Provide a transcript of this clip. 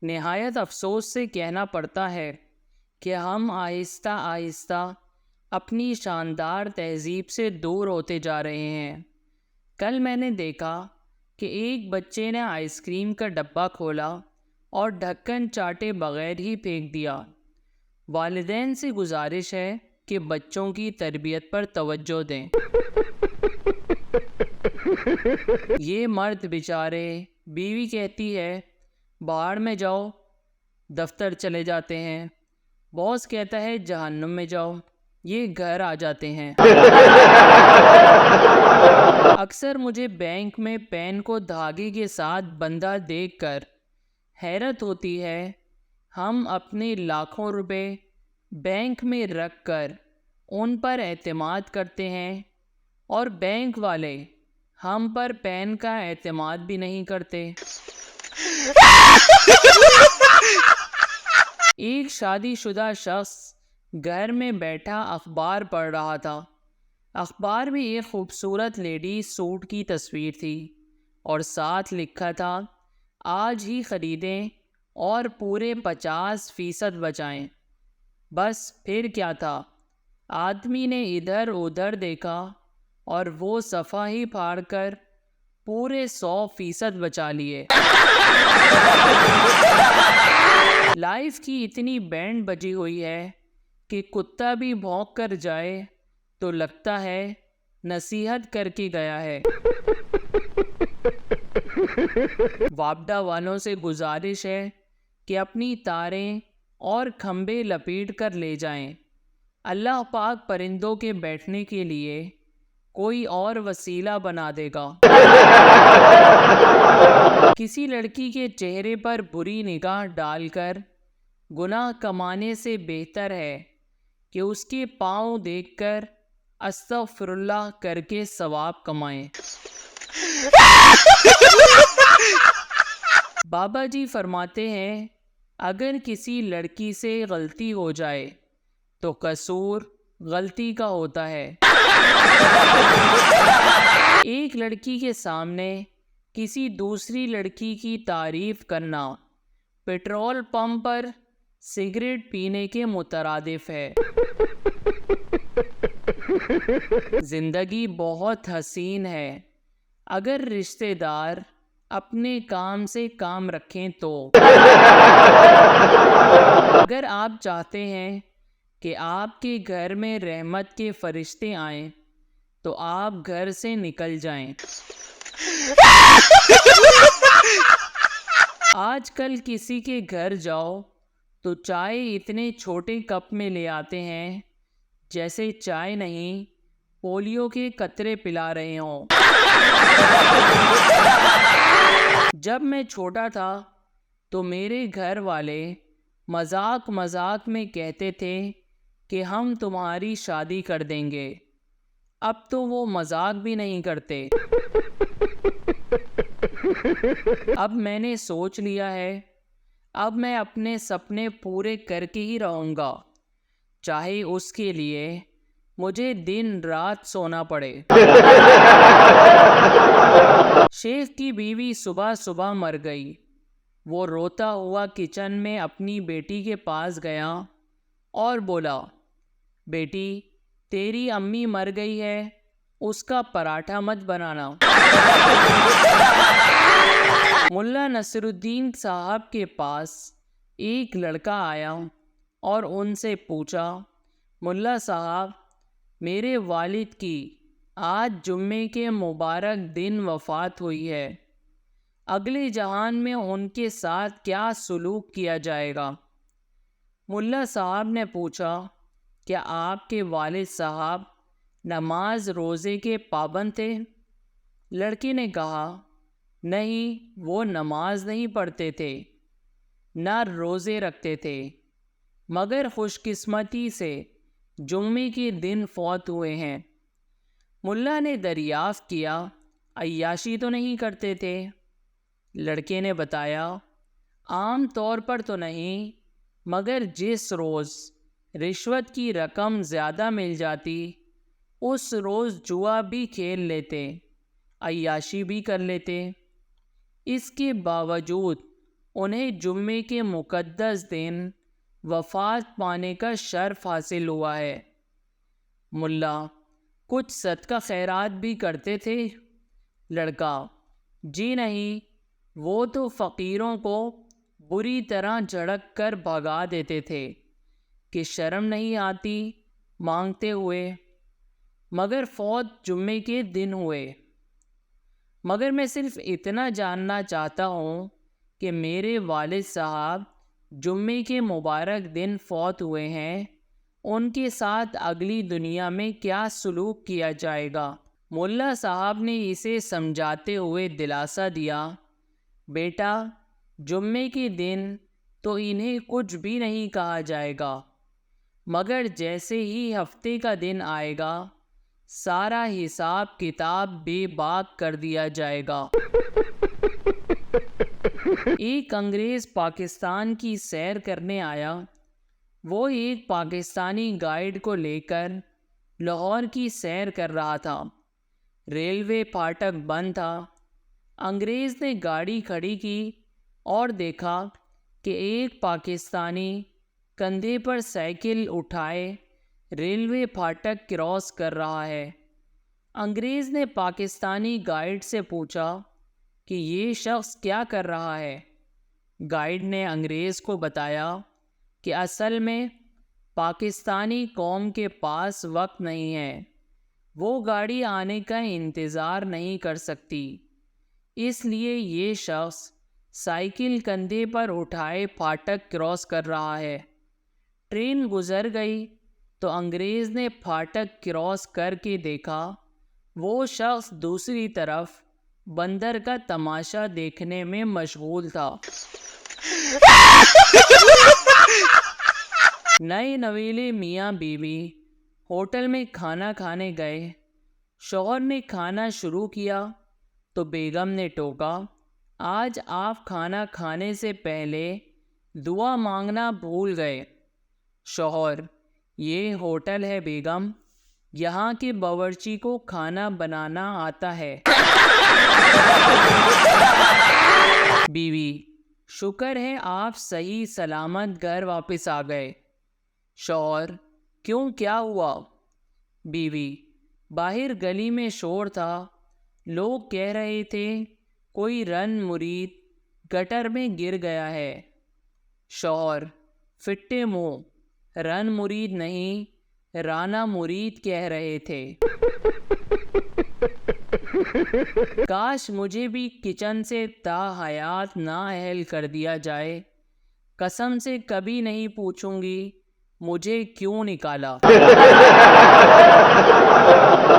نہایت افسوس سے کہنا پڑتا ہے کہ ہم آہستہ آہستہ اپنی شاندار تہذیب سے دور ہوتے جا رہے ہیں۔ کل میں نے دیکھا کہ ایک بچے نے آئس کریم کا ڈبہ کھولا اور ڈھکن چاٹے بغیر ہی پھینک دیا۔ والدین سے گزارش ہے کہ بچوں کی تربیت پر توجہ دیں۔ یہ مرد بیچارے، بیوی کہتی ہے باہر میں جاؤ، دفتر چلے جاتے ہیں، باس کہتا ہے جہنم میں جاؤ، یہ گھر آ جاتے ہیں۔ اکثر مجھے بینک میں پین کو دھاگے کے ساتھ بندھا دیکھ کر حیرت ہوتی ہے۔ ہم اپنے لاکھوں روپے بینک میں رکھ کر ان پر اعتماد کرتے ہیں اور بینک والے ہم پر پین کا اعتماد بھی نہیں کرتے۔ ایک شادی شدہ شخص گھر میں بیٹھا اخبار پڑھ رہا تھا۔ اخبار میں ایک خوبصورت لیڈی سوٹ کی تصویر تھی اور ساتھ لکھا تھا آج ہی خریدیں اور پورے 50% بچائیں۔ بس پھر کیا تھا، آدمی نے ادھر ادھر دیکھا اور وہ صفحہ ہی پھاڑ کر پورے 100% بچا لیے۔ لائف کی اتنی بینڈ بجی ہوئی ہے کہ کتا بھی بھونک کر جائے تو لگتا ہے نصیحت کر کے گیا ہے۔ وابڈا والوں سے گزارش ہے کہ اپنی تاریں اور کھمبے لپیٹ کر لے جائیں۔ اللہ پاک پرندوں کے بیٹھنے کے لیے کوئی اور وسیلہ بنا دے گا۔ کسی لڑکی کے چہرے پر بری نگاہ ڈال کر گناہ کمانے سے بہتر ہے کہ اس کے پاؤں دیکھ کر استغفر اللہ کر کے ثواب کمائیں۔ بابا جی فرماتے ہیں اگر کسی لڑکی سے غلطی ہو جائے تو قصور غلطی کا ہوتا ہے۔ ایک لڑکی کے سامنے کسی دوسری لڑکی کی تعریف کرنا پیٹرول پمپ پر سگریٹ پینے کے مترادف ہے۔ زندگی بہت حسین ہے اگر رشتہ دار اپنے کام سے کام رکھیں تو۔ اگر آپ چاہتے ہیں کہ آپ کے گھر میں رحمت کے فرشتے آئیں تو آپ گھر سے نکل جائیں۔ آج کل کسی کے گھر جاؤ تو چائے اتنے چھوٹے کپ میں لے آتے ہیں جیسے چائے نہیں پولیو کے قطرے پلا رہے ہوں۔ جب میں چھوٹا تھا تو میرے گھر والے مذاق مذاق میں کہتے تھے کہ ہم تمہاری شادی کر دیں گے۔ اب تو وہ مذاق بھی نہیں کرتے۔ اب میں نے سوچ لیا ہے اب میں اپنے سپنے پورے کر کے ہی رہوں گا، چاہے اس کے لیے مجھے دن رات سونا پڑے۔ شیخ کی بیوی صبح صبح مر گئی۔ وہ روتا ہوا کچن میں اپنی بیٹی کے پاس گیا اور بولا بیٹی تیری امی مر گئی ہے، اس کا پراٹھا مت بنانا۔ ملا نصر الدین صاحب کے پاس ایک لڑکا آیا اور ان سے پوچھا ملا صاحب میرے والد کی آج جمعے کے مبارک دن وفات ہوئی ہے، اگلے جہان میں ان کے ساتھ کیا سلوک کیا جائے گا؟ ملا صاحب نے پوچھا کیا آپ کے والد صاحب نماز روزے کے پابند تھے؟ لڑکے نے کہا نہیں، وہ نماز نہیں پڑھتے تھے نہ روزے رکھتے تھے، مگر خوش قسمتی سے جمعے کے دن فوت ہوئے ہیں۔ ملا نے دریافت کیا عیاشی تو نہیں کرتے تھے؟ لڑکے نے بتایا عام طور پر تو نہیں، مگر جس روز رشوت کی رقم زیادہ مل جاتی اس روز جوا بھی کھیل لیتے، عیاشی بھی کر لیتے۔ اس کے باوجود انہیں جمعے کے مقدس دن وفات پانے کا شرف حاصل ہوا ہے۔ ملا: کچھ صدقہ خیرات بھی کرتے تھے؟ لڑکا: جی نہیں، وہ تو فقیروں کو بری طرح جھڑک کر بھگا دیتے تھے کہ شرم نہیں آتی مانگتے ہوئے، مگر فوت جمعے کے دن ہوئے۔ مگر میں صرف اتنا جاننا چاہتا ہوں کہ میرے والد صاحب جمعے کے مبارک دن فوت ہوئے ہیں، ان کے ساتھ اگلی دنیا میں کیا سلوک کیا جائے گا؟ ملا صاحب نے اسے سمجھاتے ہوئے دلاسا دیا، بیٹا، جمعے کے دن تو انہیں کچھ بھی نہیں کہا جائے گا، مگر جیسے ہی ہفتے کا دن آئے گا سارا حساب کتاب بے باک کر دیا جائے گا۔ ایک انگریز پاکستان کی سیر کرنے آیا۔ وہ ایک پاکستانی گائیڈ کو لے کر لاہور کی سیر کر رہا تھا۔ ریلوے پھاٹک بند تھا۔ انگریز نے گاڑی کھڑی کی اور دیکھا کہ ایک پاکستانی کندھے پر سائیکل اٹھائے ریلوے پھاٹک کراس کر رہا ہے۔ انگریز نے پاکستانی گائیڈ سے پوچھا کہ یہ شخص کیا کر رہا ہے؟ گائیڈ نے انگریز کو بتایا کہ اصل میں پاکستانی قوم کے پاس وقت نہیں ہے، وہ گاڑی آنے کا انتظار نہیں کر سکتی، اس لیے یہ شخص سائیکل کندھے پر اٹھائے پھاٹک کراس کر رہا ہے۔ ٹرین گزر گئی تو انگریز نے پھاٹک کراس کر کے دیکھا وہ شخص دوسری طرف بندر کا تماشا دیکھنے میں مشغول تھا۔ نئے نویلے میاں بیوی ہوٹل میں کھانا کھانے گئے۔ شوہر نے کھانا شروع کیا تو بیگم نے ٹوکا، آج آپ کھانا کھانے سے پہلے دعا مانگنا بھول گئے۔ شوہر: یہ ہوٹل ہے بیگم، یہاں کے باورچی کو کھانا بنانا آتا ہے۔ بیوی: شکر ہے آپ صحیح سلامت گھر واپس آ گئے۔ شوہر: کیوں، کیا ہوا؟ بیوی: باہر گلی میں شور تھا، لوگ کہہ رہے تھے کوئی رن مرید گٹر میں گر گیا ہے۔ شوہر: فٹے منہ، رن مرید نہیں، رانا مرید کہہ رہے تھے۔ کاش مجھے بھی کچن سے تا حیات نااہل کر دیا جائے، قسم سے کبھی نہیں پوچھوں گی مجھے کیوں نکالا۔